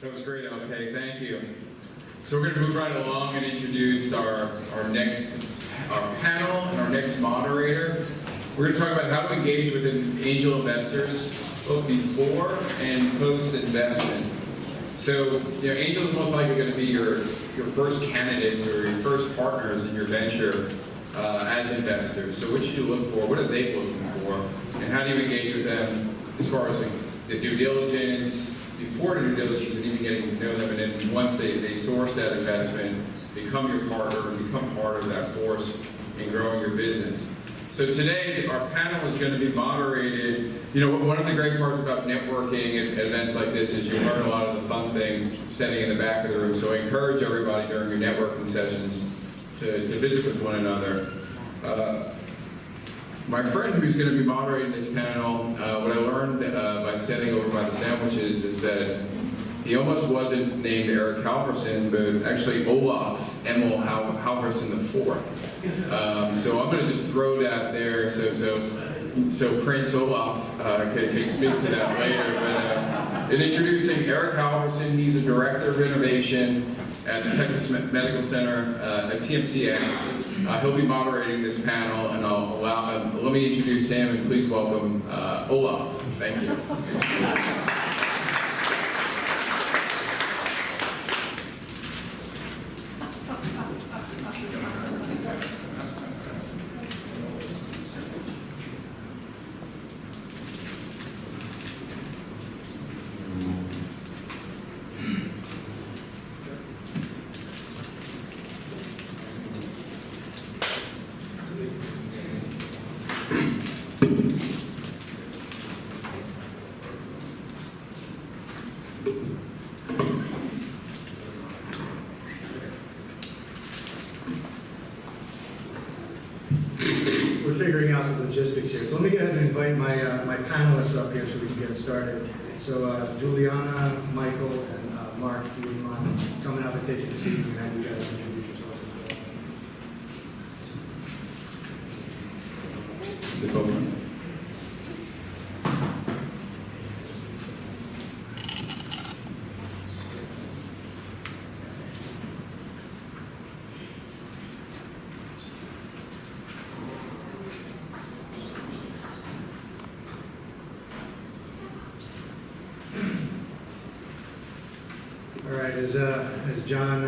That was great, okay, thank you. So we're going to move right along and introduce our panel and our next moderator. We're going to talk about how to engage with angel investors, both before and post-investment. So, angel is most likely going to be your first candidates or your first partners in your venture as investors. So what should you look for? What are they looking for? And how do you engage with them as far as the due diligence, before the due diligence and even getting to know them, and then once they source that investment, become your partner and become part of that force in growing your business. So today, our panel is going to be moderated. One of the great parts about networking at events like this is you learn a lot of the fun things sitting in the back of the room. So I encourage everybody during your networking sessions to visit with one another. My friend who's going to be moderating this panel, what I learned by sitting over by the sandwiches is that he almost wasn't named Erik Halvorsen, but actually Olaf Emil Halvorsen IV. So I'm going to just throw that there so Prince Olaf can speak to that later. But in introducing Erik Halvorsen, he's a director of innovation at the Texas Medical Center at TMCx. He'll be moderating this panel, and let me introduce him, and please welcome Olaf. Thank you. We're figuring out the logistics here. So let me go ahead and invite my panelists up here so we can get started. So Juliana, Michael, and Mark, do you mind coming up and taking a seat and have you guys introduce yourselves as well. All right, as John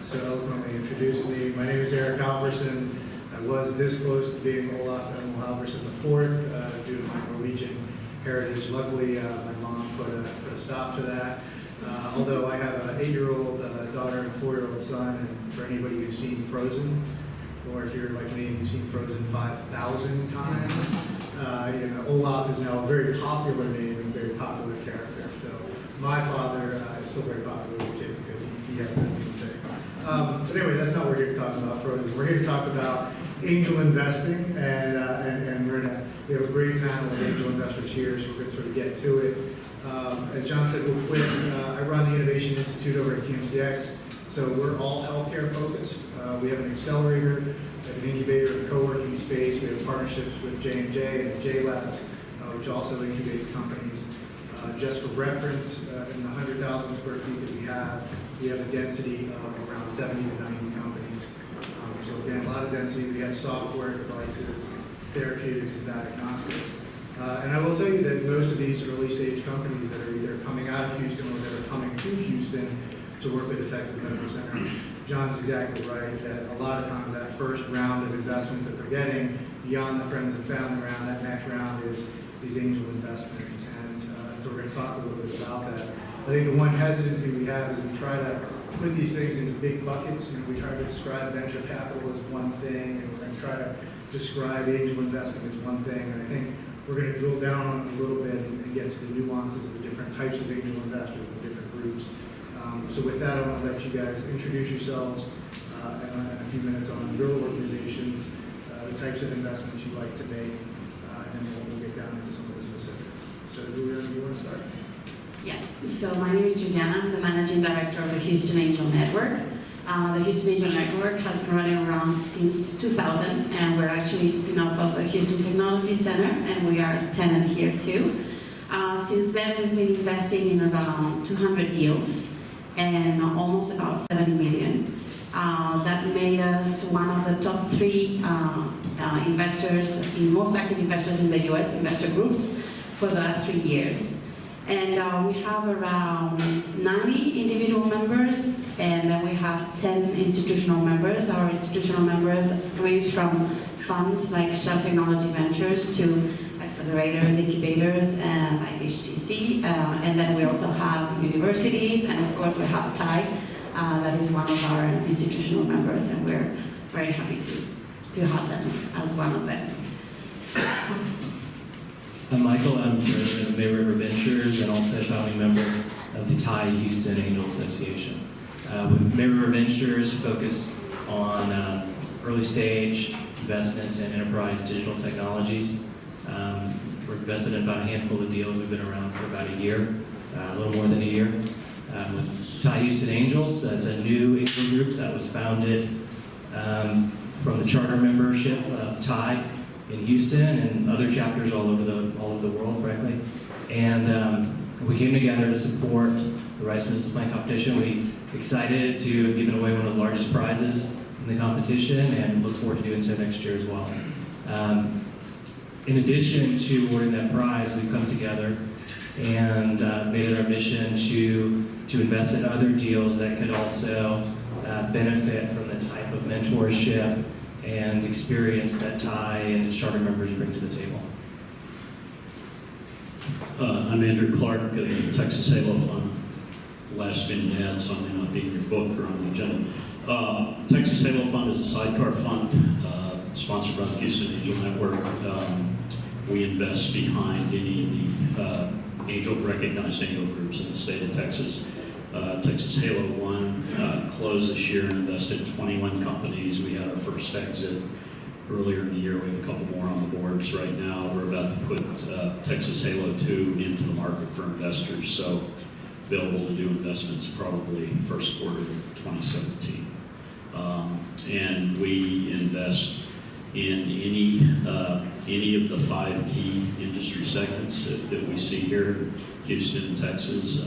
so eloquently introduced me, my name is Erik Halvorsen. I was this close to being Olaf Emil Halvorsen IV due to my Norwegian heritage. Luckily, my mom put a stop to that. Although I have an 8-year-old daughter and a 4-year-old son, and for anybody who's seen Frozen, or if you're like me and you've seen Frozen 5,000 times, Olaf is now a very popular name and very popular character. So my father is still very popular with kids because he has that name too. But anyway, that's not what we're here to talk about, Frozen. We're here to talk about angel investing, and we have a great panel of angel investors here, so we're going to sort of get to it. As John said real quick, I run the Innovation Institute over at TMCx, so we're all healthcare focused. We have an accelerator, an incubator, a co-working space. We have partnerships with J&J and J Labs, which also incubates companies. Just for reference, in the 100,000 square feet that we have a density of around 70 to 90 companies. So again, a lot of density. We have software, devices, therapeutics, and diagnostics. And I will tell you that most of these early stage companies that are either coming out of Houston or that are coming to Houston to work with the Texas Medical Center, John's exactly right that a lot of times that first round of investment that they're getting, beyond the friends and family round, that next round is angel investment. So we're going to talk a little bit about that. I think the one hesitancy we have is we try to put these things into big buckets. We try to describe venture capital as one thing, and we're going to try to describe angel investing as one thing. And I think we're going to drill down on it a little bit and get to the nuances of the different types of angel investors and different groups. So with that, I want to let you guys introduce yourselves and a few minutes on your organizations, the types of investments you'd like to make, and then we'll get down into some of the specifics. So Juliana, do you want to start? Yeah, so my name is Juliana. I'm the Managing Director of the Houston Angel Network. The Houston Angel Network has been running around since 2000, and we're actually a spin-off of the Houston Technology Center, and we are a tenant here too. Since then, we've been investing in around 200 deals, and almost about 70 million. That made us one of the top 3 investors, most active investors in the US, investor groups, for the last 3 years. And we have around 90 individual members, and then we have 10 institutional members. Our institutional members range from funds like Shell Technology Ventures to accelerators, incubators, and like HTC. And then we also have universities, and of course we have TAI, that is one of our institutional members, and we're very happy to have them as one of them. I'm Michael. I'm president of Bay River Ventures and also a founding member of the TAI Houston Angel Association. With Bay River Ventures, focused on early stage investments in enterprise digital technologies. We're invested in about a handful of deals. We've been around for about a year, a little more than a year. With TAI Houston Angels, that's a new angel group that was founded from the charter membership of TAI in Houston and other chapters all over the world, frankly. And we came together to support the Rice Business Plan competition. We're excited to have given away one of the largest prizes in the competition and look forward to doing so next year as well. In addition to awarding that prize, we've come together and made it our mission to invest in other deals that could also benefit from the type of mentorship and experience that TAI and its charter members bring to the table. I'm Andrew Clark of the Texas Halo Fund. Last been to add something not being in your book or on the agenda. Texas Halo Fund is a sidecar fund sponsored by the Houston Angel Network. We invest behind any of the recognized angel groups in the state of Texas. Texas Halo 1 closed this year and invested in 21 companies. We had our first exit earlier in the year. We have a couple more on the boards right now. We're about to put Texas Halo 2 into the market for investors, so available to do investments probably first quarter of 2017. And we invest in any of the 5 key industry segments that we see here, Houston, Texas.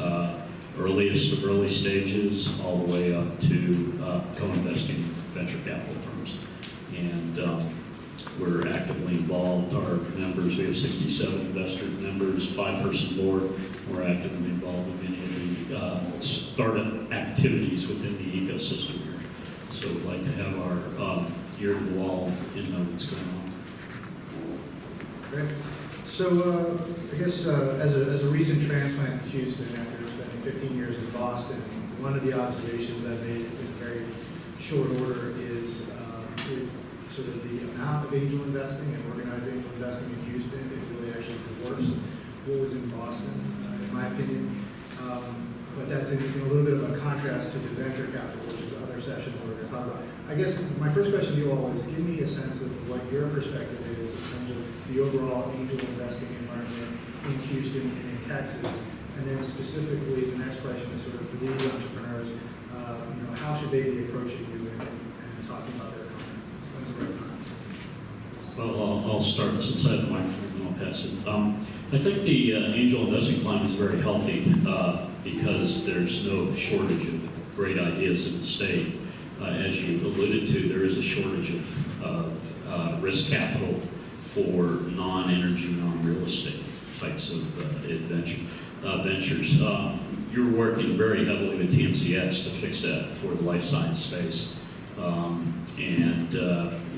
Earliest of early stages, all the way up to co-investing venture capital firms. And we're actively involved. Our members, we have 67 investor members, 5-person board. We're actively involved in many of the startup activities within the ecosystem here. So we'd like to have our ear to the wall and know what's going on. Great. So I guess as a recent transplant to Houston after spending 15 years in Boston, one of the observations I made in very short order is sort of the amount of angel investing and organized angel investing in Houston. It really actually dwarfs what was in Boston, in my opinion. But that's in a little bit of a contrast to the venture capital, which is the other session we're going to talk about. I guess my first question to you all is give me a sense of what your perspective is in terms of the overall angel investing environment in Houston and in Texas. And then specifically, the next question is sort of for these entrepreneurs, how should they be approaching you and talking about their company? When's the right time? Well, I'll start since I have the microphone and I'll pass it. I think the angel investing climate is very healthy because there's no shortage of great ideas in the state. As you alluded to, there is a shortage of risk capital for non-energy, non-real estate types of ventures. You're working very heavily with TMCx to fix that for the life science space. And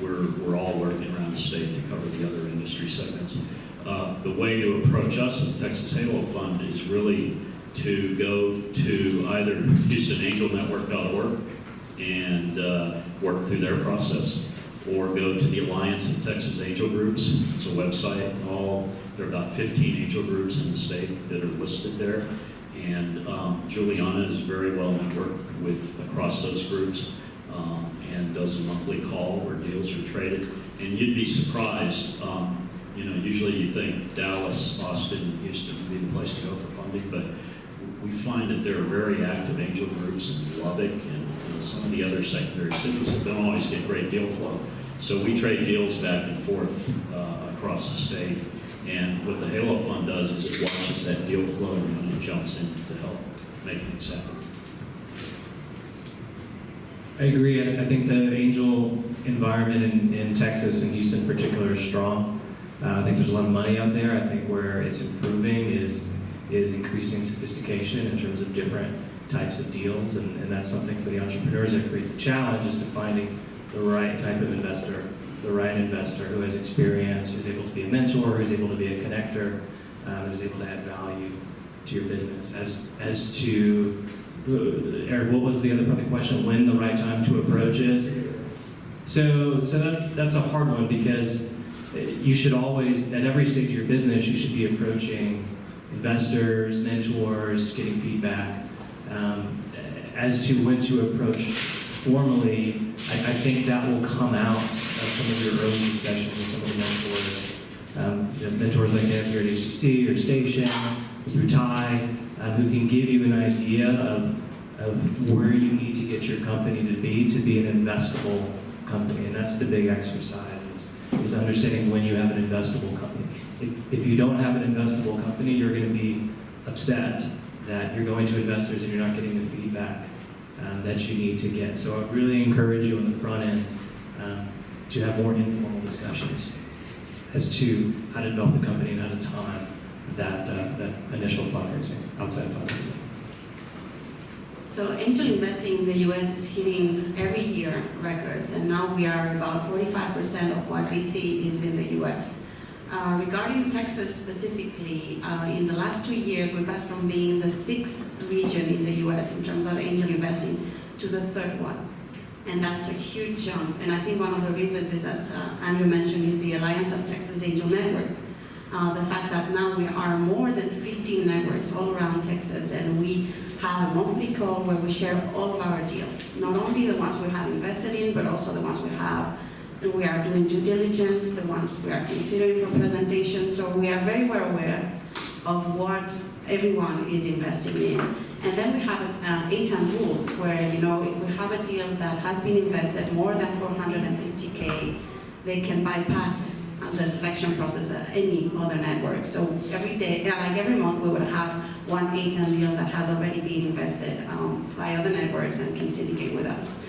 we're all working around the state to cover the other industry segments. The way to approach us at the Texas Halo Fund is really to go to either HoustonAngelNetwork.org and work through their process, or go to the Alliance of Texas Angel Groups. It's a website. There are about 15 angel groups in the state that are listed there. And Juliana is very well networked with across those groups and does a monthly call where deals are traded. And you'd be surprised. Usually you think Dallas, Austin, Houston would be the place to go for funding, but we find that there are very active angel groups in Lubbock and some of the other secondary cities that don't always get great deal flow. So we trade deals back and forth across the state. And what the Halo Fund does is it watches that deal flow and it jumps in to help make things happen. I agree. I think the angel environment in Texas and Houston in particular is strong. I think there's a lot of money out there. I think where it's improving is increasing sophistication in terms of different types of deals, and that's something for the entrepreneurs that creates a challenge, is to finding the right type of investor, the right investor who has experience, who's able to be a mentor, who's able to be a connector, who's able to add value to your business. As to, Eric, what was the other part of the question? When the right time to approach is? So that's a hard one, because you should always, at every stage of your business, you should be approaching investors, mentors, getting feedback. As to when to approach formally, I think that will come out of some of your early discussions with some of the mentors. Mentors like that here at HTC or Station, through Ty, who can give you an idea of where you need to get your company to be an investable company. And that's the big exercise, is understanding when you have an investable company. If you don't have an investable company, you're going to be upset that you're going to investors and you're not getting the feedback that you need to get. So I really encourage you on the front end to have more informal discussions as to how to develop the company and how to time that initial fundraising, outside fundraising. So angel investing in the U.S. is hitting every year records, and now we are about 45% of what we see is in the U.S. Regarding Texas specifically, in the last 2 years, we passed from being the 6th region in the U.S. in terms of angel investing to the 3rd one. And that's a huge jump. And I think one of the reasons is, as Andrew mentioned, is the Alliance of Texas Angel Network. The fact that now we are more than 15 networks all around Texas, and we have a monthly call where we share all of our deals. Not only the ones we have invested in, but also the ones we are doing due diligence, the ones we are considering for presentation. So we are very well aware of what everyone is investing in. And then we have 8-10 rules where, if we have a deal that has been invested more than $450K, they can bypass the selection process at any other network. So every month we would have one 8-10 deal that has already been invested by other networks and can syndicate with us.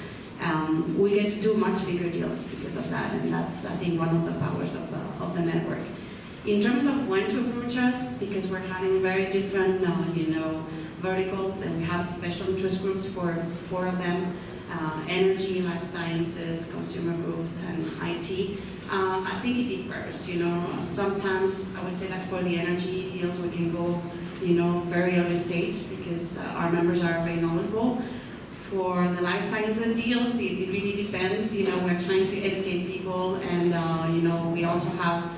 We get to do much bigger deals because of that, and that's, I think, one of the powers of the network. In terms of when to approach us, because we're having very different, verticals, and we have special interest groups for 4 of them, energy, life sciences, consumer groups, and IT. I think it differs, Sometimes I would say that for the energy deals, we can go, very early stage because our members are very knowledgeable. For the life sciences deals, it really depends. We're trying to educate people, and we also have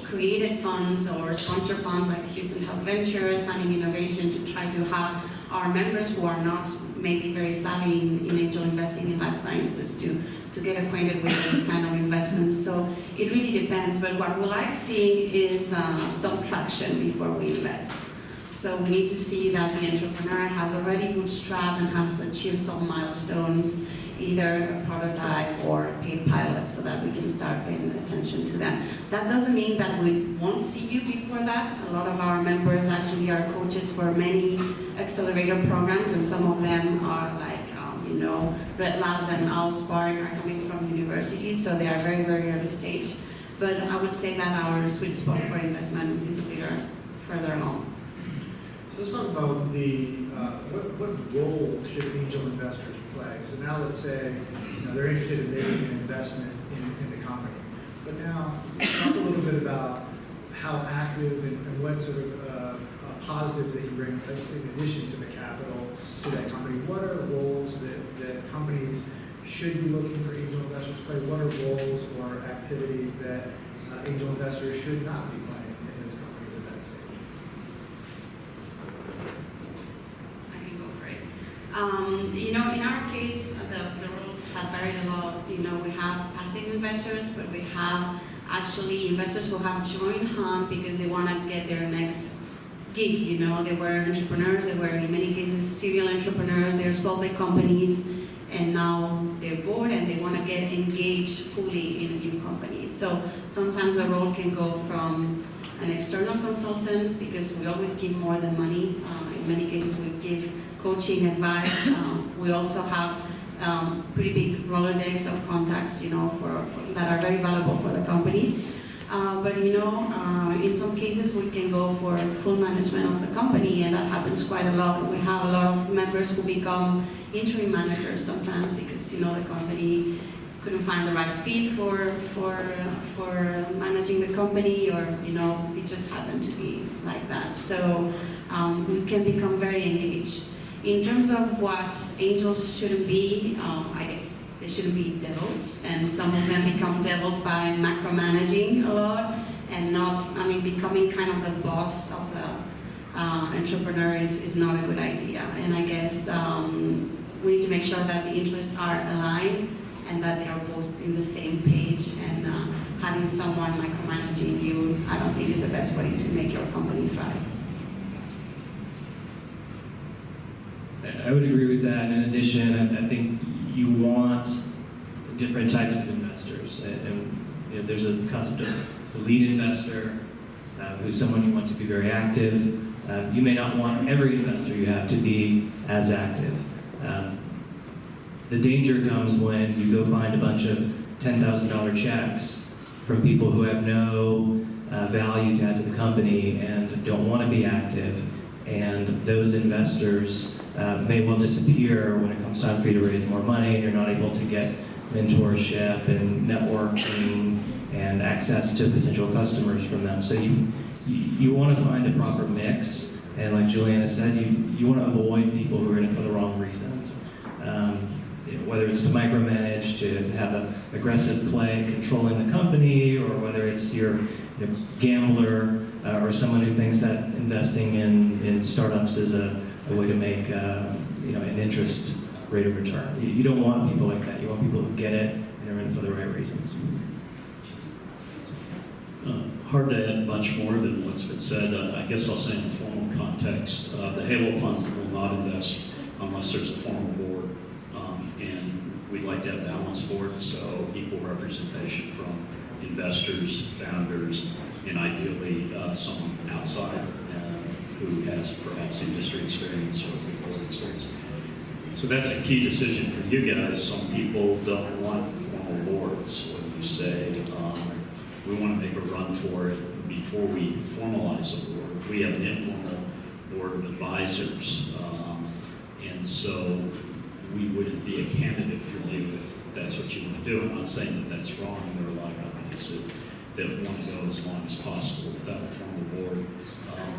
created funds or sponsor funds like Houston Health Ventures, Funding Innovation, to try to have our members who are not maybe very savvy in angel investing in life sciences to get acquainted with those kind of investments. So it really depends, but what we like seeing is some traction before we invest. So we need to see that the entrepreneur has already bootstrapped and has achieved some milestones, either a prototype or a paid pilot, so that we can start paying attention to them. That doesn't mean that we won't see you before that. A lot of our members actually are coaches for many accelerator programs, and some of them are like, Red Labs and Allspark are coming from universities, so they are very, very early stage. But I would say that our sweet spot for investment is a little further along. So let's talk about what role should angel investors play? So now let's say they're interested in making an investment in the company. But now talk a little bit about how active and what sort of positives that you bring in addition to the capital to that company. What are roles that companies should be looking for angel investors to play? What are roles or activities that angel investors should not be playing in those companies at that stage? I can go for it. In our case, the rules have varied a lot. We have passive investors, but we have actually investors who have joined Hunt because they want to get their next gig. They were entrepreneurs, they were in many cases serial entrepreneurs, they sold their companies, and now they're bored and they want to get engaged fully in companies. So sometimes the role can go from an external consultant, because we always give more than money. In many cases we give coaching advice. We also have pretty big Rolodex of contacts, that are very valuable for the companies. But in some cases we can go for full management of the company, and that happens quite a lot. We have a lot of members who become interim managers sometimes because the company couldn't find the right fit for managing the company, or it just happened to be like that. So we can become very engaged. In terms of what angels shouldn't be, I guess they shouldn't be devils, and some of them become devils by macromanaging a lot and becoming kind of the boss of the entrepreneur is not a good idea. And I guess we need to make sure that the interests are aligned and that they are both in the same page, and having someone micromanaging you, I don't think is the best way to make your company thrive. I would agree with that. In addition, I think you want different types of investors. And there's a concept of the lead investor, who's someone you want to be very active. You may not want every investor you have to be as active. The danger comes when you go find a bunch of $10,000 checks from people who have no value to add to the company and don't want to be active. And those investors may well disappear when it comes time for you to raise more money. You're not able to get mentorship and networking and access to potential customers from them. So you want to find a proper mix. And like Juliana said, you want to avoid people who are in it for the wrong reasons. Whether it's to micromanage, to have an aggressive play controlling the company, or whether it's your gambler or someone who thinks that investing in startups is a way to make an interest rate of return. You don't want people like that. You want people who get it and are in for the right reasons. Hard to add much more than what's been said. I guess I'll say in a formal context, the Halo Fund will not invest unless there's a formal board. And we'd like to have balanced boards, so equal representation from investors, founders, and ideally someone from outside who has perhaps industry experience or board experience. So that's a key decision for you guys. Some people don't want formal boards. When you say we want to make a run for it before we formalize a board, we have an informal board of advisors, and so we wouldn't be a candidate for you if that's what you want to do. I'm not saying that that's wrong. There are a lot of companies that want to go as long as possible without a formal board.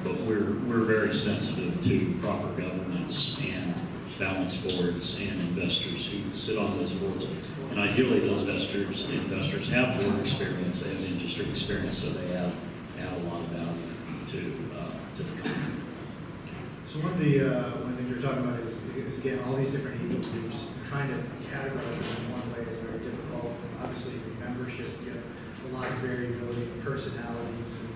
But we're very sensitive to proper governance and balanced boards and investors who sit on those boards. And ideally, those investors have board experience, they have industry experience, so they add a lot of value to the company. So one of the things you're talking about is again, all these different angel groups. Trying to categorize them in one way is very difficult. Obviously, with membership, you have a lot of variability in personalities, and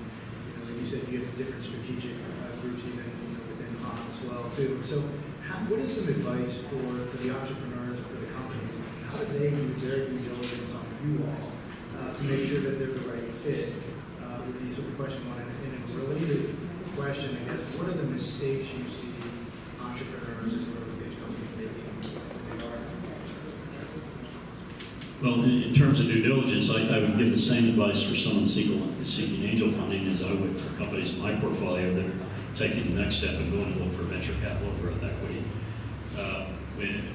like you said, you have different strategic groups even within HON as well too. So, what is some advice for the entrepreneurs, for the companies? How do they do their due diligence on you all to make sure that they're the right fit? Would be sort of question one. And a related question, I guess, what are the mistakes you see entrepreneurs as well as these companies making when they are? Well, in terms of due diligence, I would give the same advice for someone seeking angel funding as I would for companies in my portfolio that are taking the next step and going to look for venture capital or growth equity.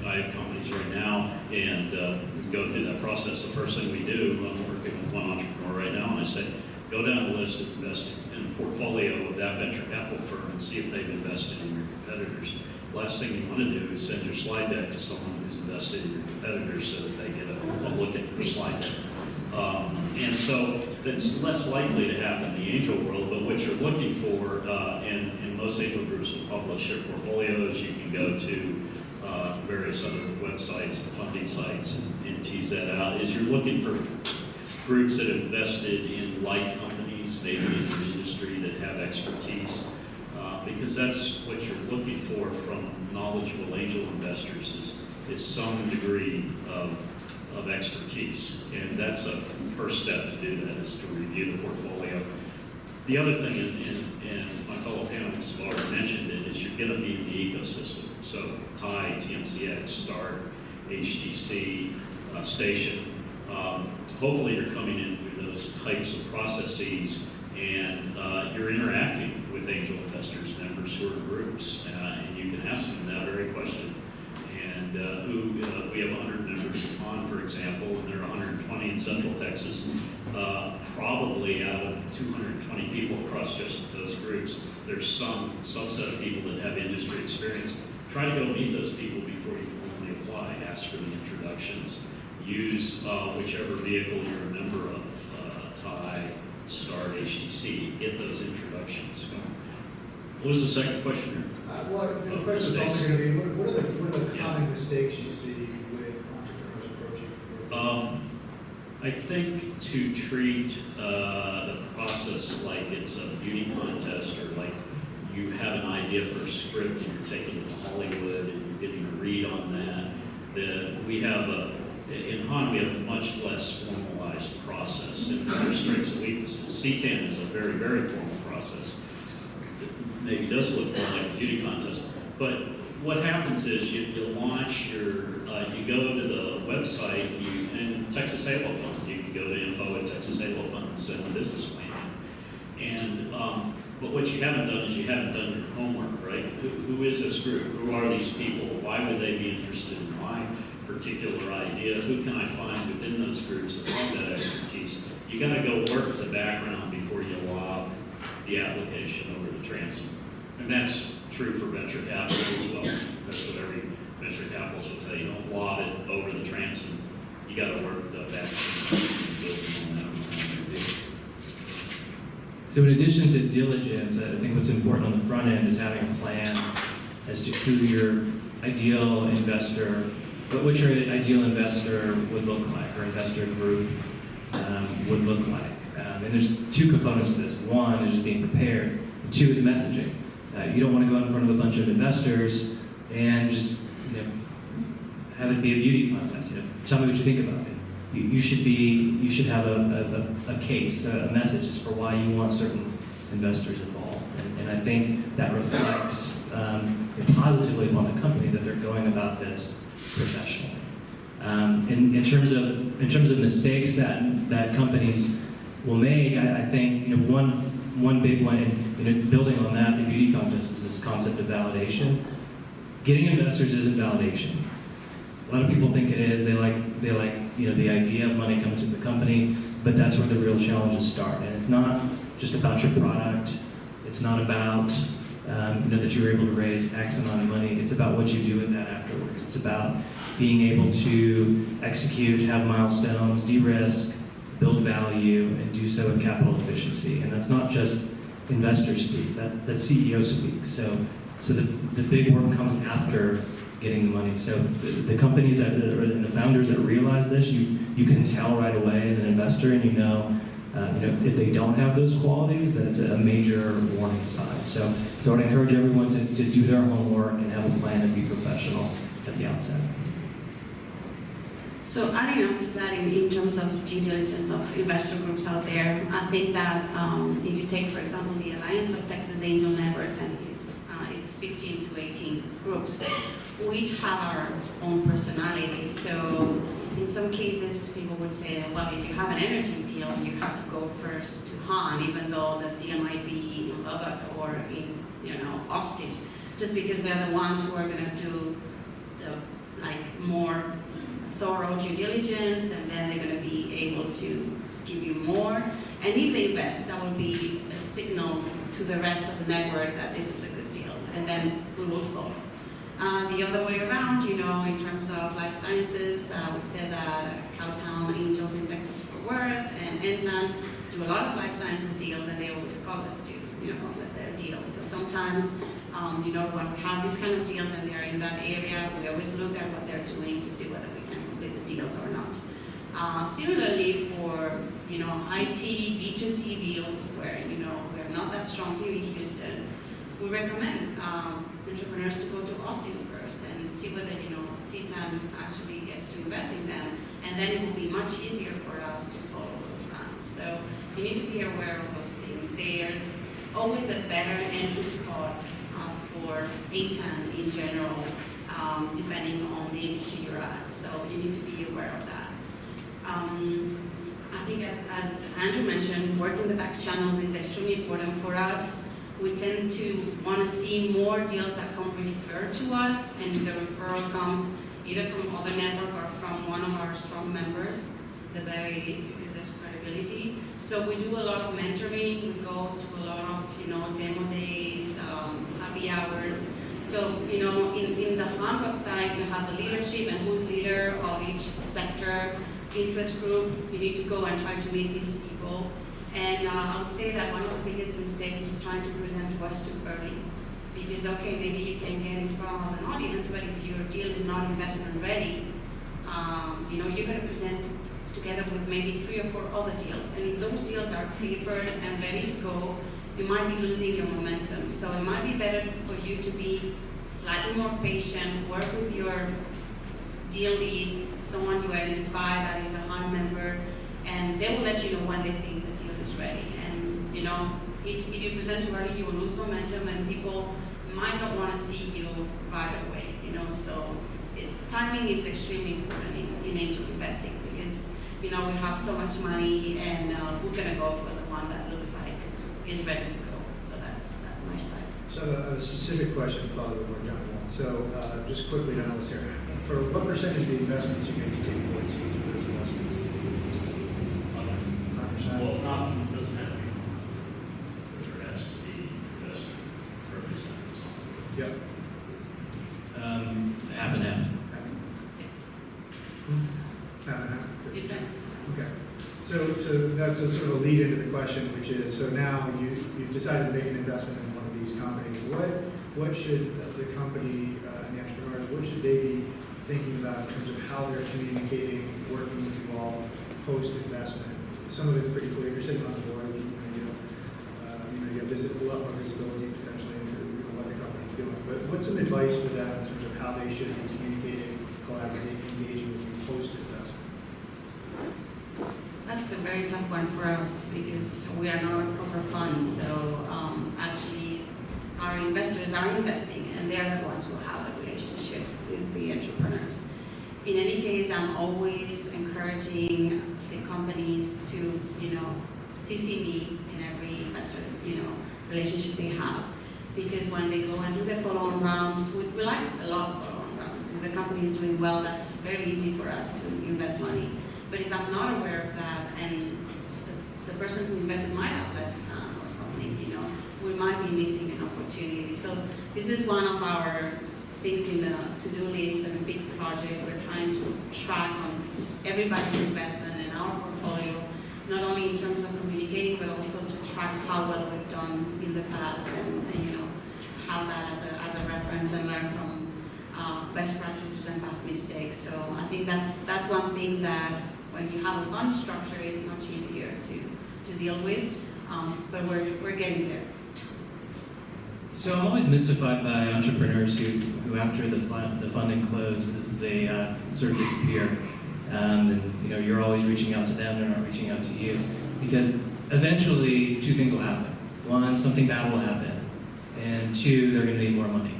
I have companies right now, and we go through that process. The first thing we do, I'm working with one entrepreneur right now, and I say, go down the list of investing in a portfolio of that venture capital firm and see if they've invested in your competitors. Last thing you want to do is send your slide deck to someone who's invested in your competitors so that they get a look at your slide deck. And so it's less likely to happen in the angel world, but what you're looking for, and most angel groups will publish their portfolios. You can go to various other websites and funding sites and tease that out, is you're looking for groups that have invested in like companies, maybe in your industry, that have expertise, because that's what you're looking for from knowledgeable angel investors is some degree of expertise. And that's a first step to do that, is to review the portfolio. The other thing, and my fellow panelists have already mentioned it, is you're going to be in the ecosystem. So TIE, TMCx, START, HTC station. Hopefully you're coming in through those types of processes and you're interacting with angel investors, members who are groups, and you can ask them that very question. And we have 100 members in Han, for example, and there are 120 in Central Texas. Probably out of 220 people across just those groups, there's some subset of people that have industry experience. Try to go meet those people before you formally apply. Ask for the introductions. Use whichever vehicle you're a member of, TIE, START, HTC. Get those introductions. What was the second question? Well, the question is also going to be, what are the common mistakes you see with entrepreneurs approaching growth? I think to treat the process like it's a beauty contest, or like you have an idea for a script and you're taking it to Hollywood and you're getting a read on that we have in Han we have a much less formalized process, and there's strengths and weaknesses. CTAN is a very, very formal process. It maybe does look more like a beauty contest, but what happens is you launch your, you go to the website, and Texas Halo Fund, you can go to info@texashalo.fund and send a business plan. And, but what you haven't done is you haven't done your homework, right? Who is this group? Who are these people? Why would they be interested in my particular idea? Who can I find within those groups that have that expertise? You gotta go work the background before you lob the application over the transom. And that's true for venture capital as well. That's what every venture capitalist will tell you. Don't lob it over the transom. You got to work the background and build momentum. So in addition to diligence, I think what's important on the front end is having a plan as to who your ideal investor, what your ideal investor would look like, or investor group would look like. And there's two components to this. One is just being prepared. And two is messaging. You don't want to go in front of a bunch of investors and just have it be a beauty contest. Tell me what you think about it. You should have a case, a message as for why you want certain investors involved. And I think that reflects positively upon the company that they're going about this professionally. In terms of mistakes that companies will make, I think one big one, and building on that, the beauty contest is this concept of validation. Getting investors isn't validation. A lot of people think it is. They like the idea of money coming to the company, but that's where the real challenges start. And it's not just about your product. It's not about that you were able to raise X amount of money. It's about what you do with that afterwards. It's about being able to execute, have milestones, de-risk, build value, and do so with capital efficiency. And that's not just investor speak, that's CEO speak. So the big work comes after getting the money. So the companies and the founders that realize this, you can tell right away as an investor, and if they don't have those qualities, then it's a major warning sign. So I'd encourage everyone to do their homework and have a plan and be professional at the outset. So adding up to that in terms of due diligence of investor groups out there, I think that if you take, for example, the Alliance of Texas Angel Networks, and it's 15 to 18 groups, we each have our own personality. So in some cases, people would say, well, if you have an energy deal, you have to go first to Han, even though the deal might be in Lubbock or in Austin, just because they're the ones who are going to do the more thorough due diligence, and then they're going to be able to give you more. And if they invest, that will be a signal to the rest of the network that this is a good deal, and then we will follow. The other way around, in terms of life sciences, I would say that Cowtown Angels in Texas Fort Worth and Entland do a lot of life sciences deals, and they always call us to, with their deals. So sometimes, when we have these kind of deals and they're in that area, we always look at what they're doing to see whether we can complete the deals or not. Similarly for, IT, B2C deals where, we're not that strong here in Houston, we recommend entrepreneurs to go to Austin first and see whether, CTAN actually gets to invest in them, and then it will be much easier for us to follow those rounds. So you need to be aware of those things. There's always a better entry spot for ATAN in general depending on the industry you're at. So you need to be aware of that. I think as Andrew mentioned, working the back channels is extremely important for us. We tend to want to see more deals that come referred to us, and the referral comes either from other network or from one of our strong members. The better it is because there's credibility. So we do a lot of mentoring. We go to a lot of demo days, happy hours. So in the handbook side, you have the leadership and who's leader of each sector, interest group. You need to go and try to meet these people. And I would say that one of the biggest mistakes is trying to present to us too early. Because, okay, maybe you can get in front of an audience, but if your deal is not investment ready, you're going to present together with maybe 3 or 4 other deals. And if those deals are papered and ready to go, you might be losing your momentum. So it might be better for you to be slightly more patient, work with your deal lead, someone you identify that is a high member, and they will let you know when they think the deal is ready. And if you present too early, you will lose momentum, and people might not want to see you right away. So timing is extremely important in angel investing because we have so much money, and we're gonna go for the one that looks like is ready to go. So that's my advice. So a specific question, Father John. So just quickly to analyze here, for what percentage of the investments you make take points for those investments? 100%? Well, not from, doesn't have to be, there has to be investor representatives. Yep. Half and half. Half and half? It depends. Okay. So that's a sort of a lead into the question, which is, so now you've decided to make an investment in one of these companies. What should the company and the entrepreneurs, what should they be thinking about in terms of how they're communicating, working with you all post-investment? Some of it's pretty clear. If you're sitting on the board, you have a lot more visibility potentially into what the company's doing. But what's some advice for them in terms of how they should be communicating, collaborating, engaging with you post-investment? That's a very tough one for us because we are not a proper fund. So actually, our investors are investing, and they're the ones who have a relationship with the entrepreneurs. In any case, I'm always encouraging the companies to, CC me in every investor, relationship they have. Because when they go and do their follow-on rounds, we like a lot of follow-on rounds. If the company is doing well, that's very easy for us to invest money. But if I'm not aware of that, and the person who invested might have let down or something, we might be missing an opportunity. So this is one of our things in the to-do list and a big project. We're trying to track on everybody's investment in our portfolio, not only in terms of communicating, but also to track how well we've done in the past and have that as a reference and learn from best practices and past mistakes. So I think that's one thing that when you have a fund structure, it's much easier to deal with, but we're getting there. So I'm always mystified by entrepreneurs who after the funding closes, they sort of disappear. And you're always reaching out to them, they're not reaching out to you. Because eventually, 2 things will happen. 1, something bad will happen. And 2, they're going to need more money.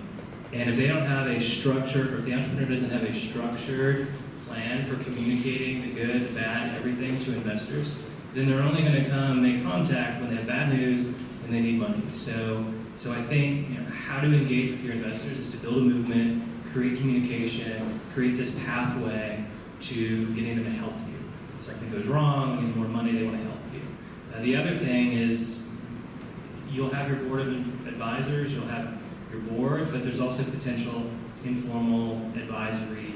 And if they don't have a structure, or if the entrepreneur doesn't have a structured plan for communicating the good, the bad, everything to investors, then they're only going to come make contact when they have bad news and they need money. So I think how to engage with your investors is to build a movement, create communication, create this pathway to getting them to help you. If something goes wrong, you need more money, they want to help you. The other thing is you'll have your board of advisors, you'll have your board, but there's also potential informal advisory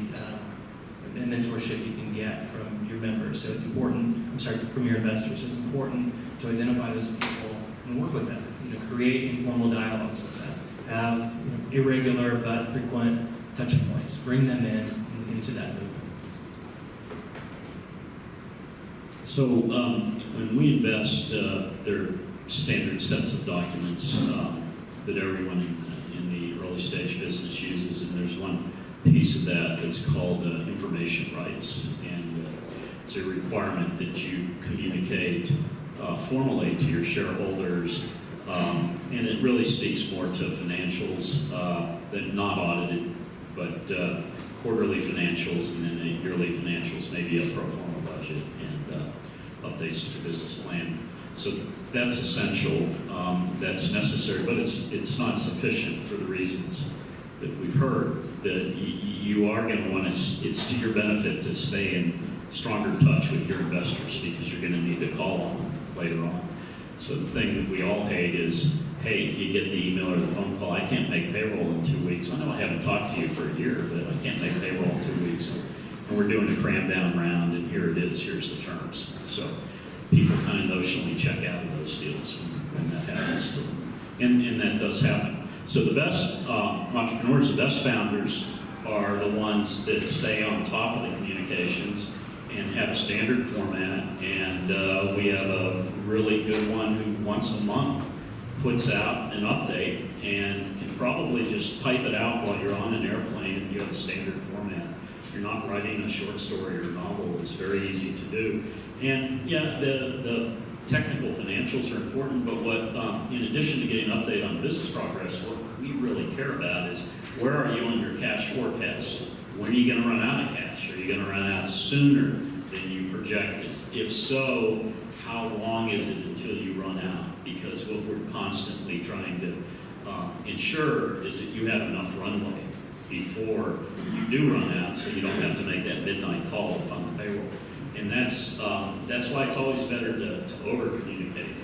and mentorship you can get from your members. So it's important, from your investors. So it's important to identify those people and work with them. Create informal dialogues with them. Have irregular but frequent touch points. Bring them into that movement. So when we invest, there are standard sets of documents that everyone in the early stage business uses, and there's one piece of that that's called information rights, and it's a requirement that you communicate formally to your shareholders, and it really speaks more to financials that are not audited, but quarterly financials and then the yearly financials, maybe a pro forma budget and updates to the business plan. So that's essential, that's necessary, but it's not sufficient for the reasons that we've heard, that you are going to want to, it's to your benefit to stay in stronger touch with your investors because you're going to need to call on them later on. So the thing that we all hate is, hey, you get the email or the phone call, I can't make payroll in 2 weeks. I know I haven't talked to you for a year, but I can't make payroll in 2 weeks. And we're doing a cram down round, and here it is, here's the terms. So people kind of notionally check out of those deals when that happens to them. And that does happen. So the best entrepreneurs, the best founders are the ones that stay on top of the communications and have a standard format. And we have a really good one who once a month puts out an update and can probably just type it out while you're on an airplane if you have a standard format. You're not writing a short story or a novel. It's very easy to do. And yeah, the technical financials are important, but what, in addition to getting an update on business progress, what we really care about is where are you on your cash forecast? When are you going to run out of cash? Are you going to run out sooner than you projected? If so, how long is it until you run out? Because what we're constantly trying to ensure is that you have enough runway before you do run out, so you don't have to make that midnight call to fund the payroll. And that's why it's always better to over-communicate.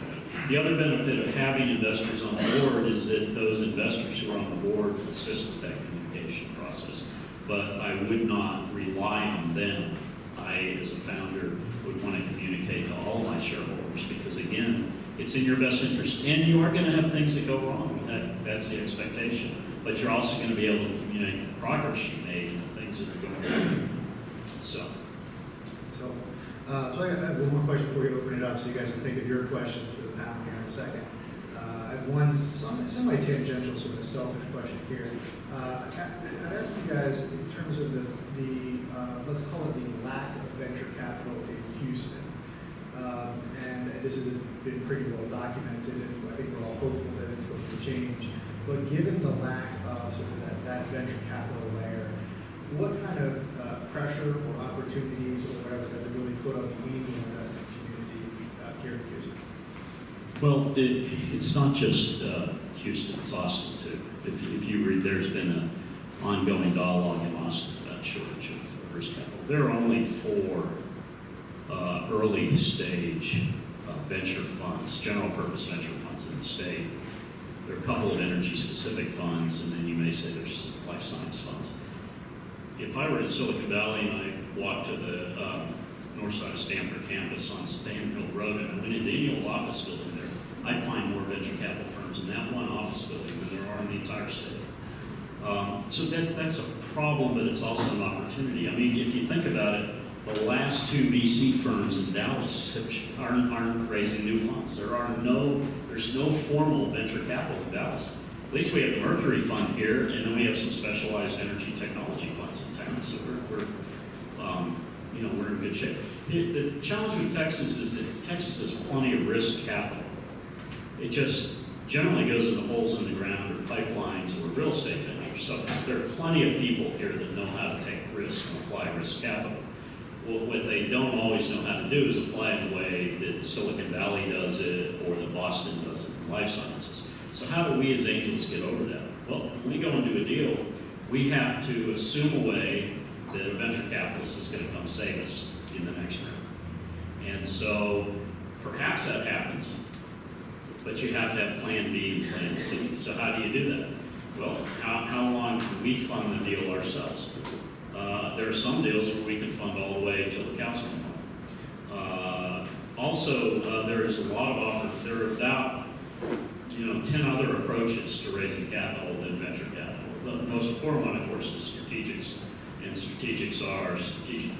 The other benefit of having investors on board is that those investors who are on the board assist with that communication process. But I would not rely on them. I, as a founder, would want to communicate to all my shareholders because, again, it's in your best interest. And you are going to have things that go wrong. That's the expectation. But you're also going to be able to communicate the progress you made and the things that are going wrong. So I have one more question before we open it up so you guys can think of your questions for the panel here in a second. I have one semi-tangential, sort of selfish question here. I'd ask you guys in terms of the let's call it the lack of venture capital in Houston. And this has been pretty well documented, and I think we're all hopeful that it's going to change. But given the lack of sort of that venture capital layer, what kind of pressure or opportunities or whatever does it really put on the angel investing community here in Houston? Well, it's not just Houston, it's Austin too. If you read, there's been an ongoing dialogue in Austin about shortage of risk capital. There are only 4 early stage venture funds, general purpose venture funds in the state. There are a couple of energy specific funds, and then you may say there's life science funds. If I were in Silicon Valley and I walked to the north side of Stanford campus on Stanhill Road and I went into any old office building there, I'd find more venture capital firms in that one office building than there are in the entire state. So that's a problem, but it's also an opportunity. I mean, if you think about it, the last 2 VC firms in Dallas aren't raising new funds. There's no formal venture capital in Dallas. At least we have the Mercury Fund here, and then we have some specialized energy technology funds in town. So we're in good shape. The challenge with Texas is that Texas has plenty of risk capital. It just generally goes into holes in the ground or pipelines or real estate ventures. So there are plenty of people here that know how to take risk and apply risk capital. Well, what they don't always know how to do is apply it the way that Silicon Valley does it or that Boston does it in life sciences. So how do we as angels get over that? Well, when we go and do a deal, we have to assume a way that a venture capitalist is going to come save us in the next round. And so perhaps that happens, but you have to have plan B and plan C. So how do you do that? Well, how long can we fund the deal ourselves? There are some deals where we can fund all the way until the cows come home. Also, there is a lot of offers. There are about 10 other approaches to raising capital than venture capital. The most important one, of course, is strategics. And strategics are strategic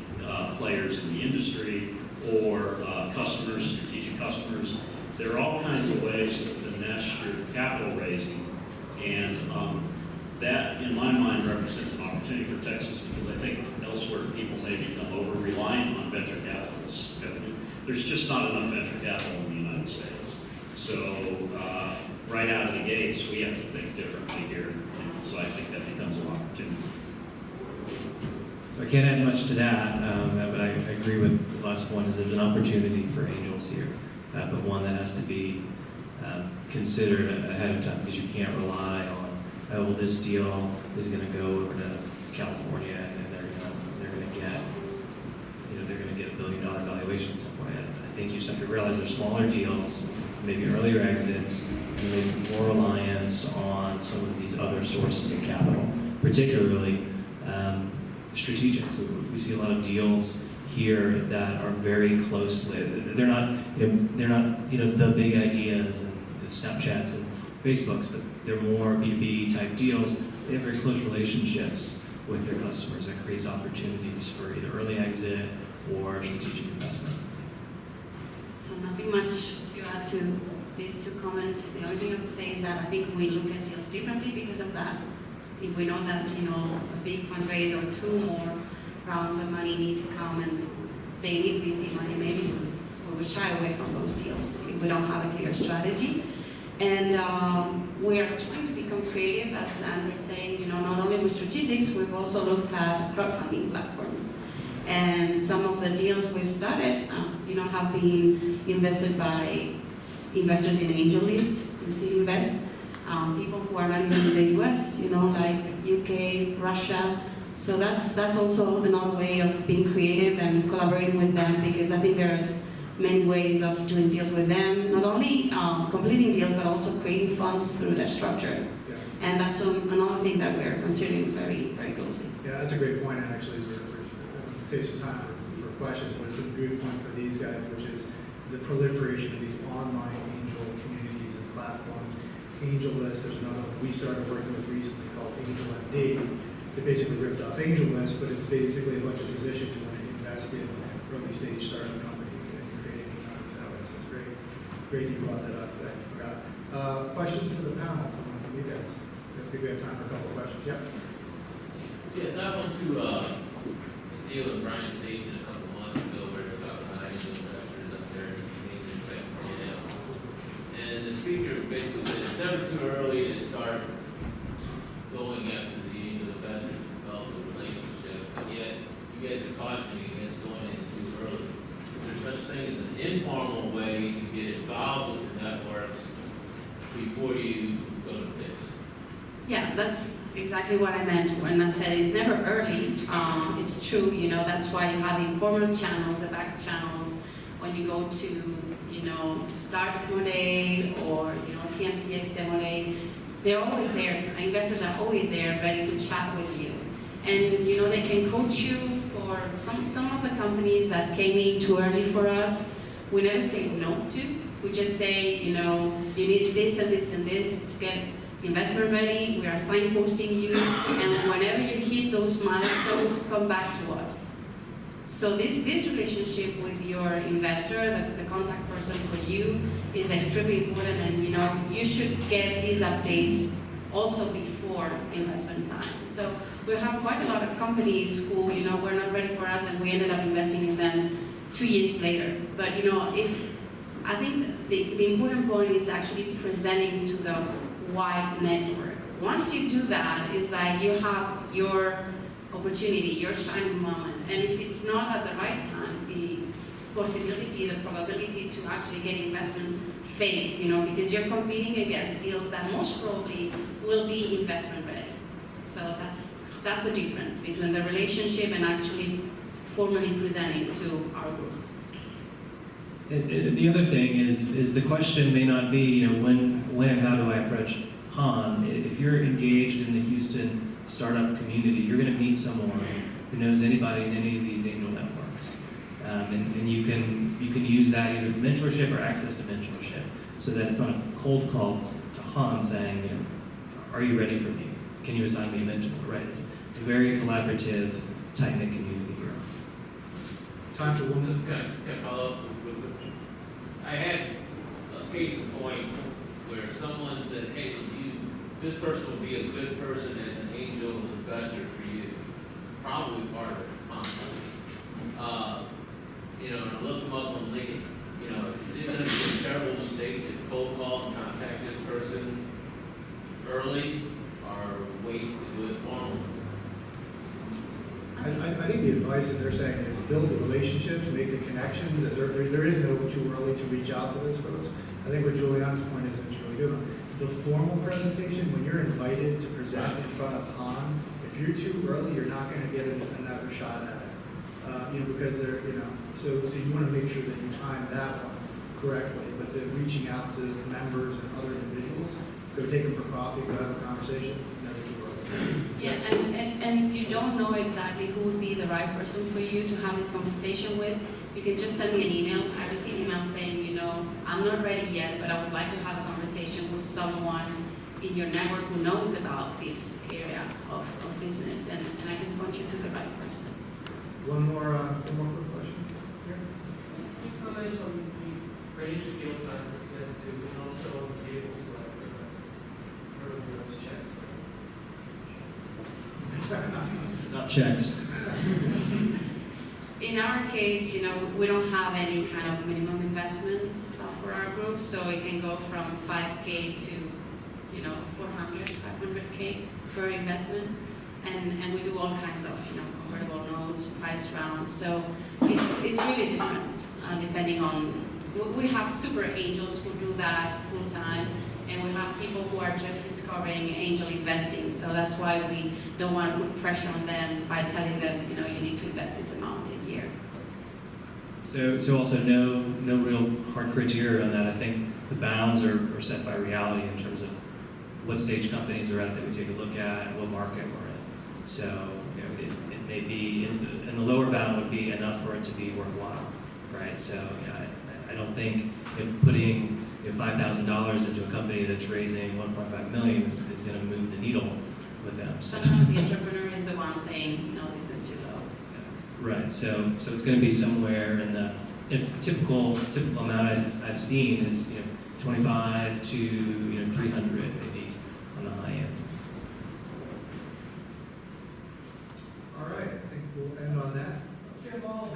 players in the industry or customers, strategic customers. There are all kinds of ways to finesse your capital raising. And that, in my mind, represents an opportunity for Texas because I think elsewhere people may become over-reliant on venture capitalists. There's just not enough venture capital in the United States. So right out of the gates, we have to think differently here. And so I think that becomes an opportunity. So I can't add much to that, but I agree with the last point, is there's an opportunity for angels here, but one that has to be considered ahead of time, because you can't rely on, oh, well, this deal is going to go over to California and they're going to get, they're going to get $1 billion valuation somewhere. I think you just have to realize they're smaller deals, maybe earlier exits, and maybe more reliance on some of these other sources of capital, particularly strategic. So we see a lot of deals here that are very closely. They're not the big ideas and the Snapchats and Facebooks, but they're more B2B type deals. They have very close relationships with their customers. That creates opportunities for either early exit or strategic investment. So nothing much to add to these two comments. The only thing I would say is that I think we look at deals differently because of that. If we know that, a big fundraise or 2 more rounds of money need to come and they need VC money, maybe we would shy away from those deals if we don't have a clear strategy. And we are trying to become creative, as Andrew is saying, not only with strategics, we've also looked at crowdfunding platforms. And some of the deals we've started, have been invested by investors in Angel List, in Seed Invest, people who are not even in the US, like UK, Russia. So that's also another way of being creative and collaborating with them, because I think there's many ways of doing deals with them, not only completing deals, but also creating funds through that structure. Yeah. And that's another thing that we're considering very, very closely. Yeah, that's a great point, and actually, we're save some time for questions, but it's a good point for these guys, which is the proliferation of these online angel communities and platforms. Angel List, there's another one we started working with recently called Angel MD. They basically ripped off Angel List, but it's basically a bunch of physicians who want to invest in early stage startup companies and creating economics that way. So it's great. Great you brought that up. I forgot. Questions for the panel from you guys? I think we have time for a couple of questions. Yep. Yes, I went to deal with Brian Station a couple months ago where they're talking about angel investors up there in TMCx. And the speaker basically said it's never too early to start going after the angel investors and develop a relationship, but yet you guys are cautioning against going in too early. Is there such thing as an informal way to get involved with the networks before you go to pitch? Yeah, that's exactly what I meant when I said it's never early. It's true, that's why you have the informal channels, the back channels, when you go to, start demo day or, TMCx demo day, they're always there. Investors are always there ready to chat with you. And, they can coach you for some of the companies that came in too early for us. We never say no to. We just say, you need this and this and this to get investment ready. We are signposting you, and whenever you hit those milestones, come back to us. So this relationship with your investor, the contact person for you, is extremely important, and you should get these updates also before investment time. So we have quite a lot of companies who were not ready for us, and we ended up investing in them 2 years later. But I think the important point is actually presenting to the wide network. Once you do that, it's like you have your opportunity, your shining moment. And if it's not at the right time, the possibility, the probability to actually get investment fades, because you're competing against deals that most probably will be investment ready. So that's the difference between the relationship and actually formally presenting to our group. The other thing is the question may not be, when and how do I approach Han? If you're engaged in the Houston startup community, you're going to meet someone who knows anybody in any of these angel networks, and you can use that either for mentorship or access to mentorship, so that it's not a cold call to Han saying, are you ready for me? Can you assign me a mentor? Right? It's a very collaborative, tight-knit community here. Time for one. Can I follow up real quick? I had a case in point where someone said, hey, this person would be a good person as an angel investor for you. It's probably part of it. And I looked them up on LinkedIn. Is it going to be a terrible mistake to cold call and contact this person early or wait to do it formally? I I think the advice that they're saying is build the relationships, make the connections, as there is no too early to reach out to those folks. I think what Juliana's point is, and it's really good on, the formal presentation, when you're invited to present in front of Han, if you're too early, you're not gonna get another shot at it. Because they're, so you wanna make sure that you time that one correctly, but then reaching out to members and other individuals, go take them for coffee, go have a conversation, never too early. Yeah, and if you don't know exactly who would be the right person for you to have this conversation with, you can just send me an email. I receive emails saying, I'm not ready yet, but I would like to have a conversation with someone in your network who knows about this area of business, and I can point you to the right person. One more quick question. Can you comment on the range of deal sizes you guys do, and also be able to request those checks? Not checks. In our case, we don't have any kind of minimum investment for our group, so it can go from 5K to, 400, 500K per investment. And we do all kinds of, convertible notes, price rounds. So it's really different depending on, we have super angels who do that full time, and we have people who are just discovering angel investing. So that's why we don't want to put pressure on them by telling them, you need to invest this amount a year. So also no real hard criteria on that. I think the bounds are set by reality in terms of what stage companies are at that we take a look at and what market we're in. So it may be, in the lower bound would be enough for it to be worthwhile, right? So I don't think putting $5,000 into a company that's raising 1.5 million is going to move the needle with them. So. Sometimes the entrepreneur is the one saying, no, this is too low. So. Right. So it's going to be somewhere in the typical amount I've seen is 25 to 300 maybe on the high end. All right, I think we'll end on that. Let's get involved.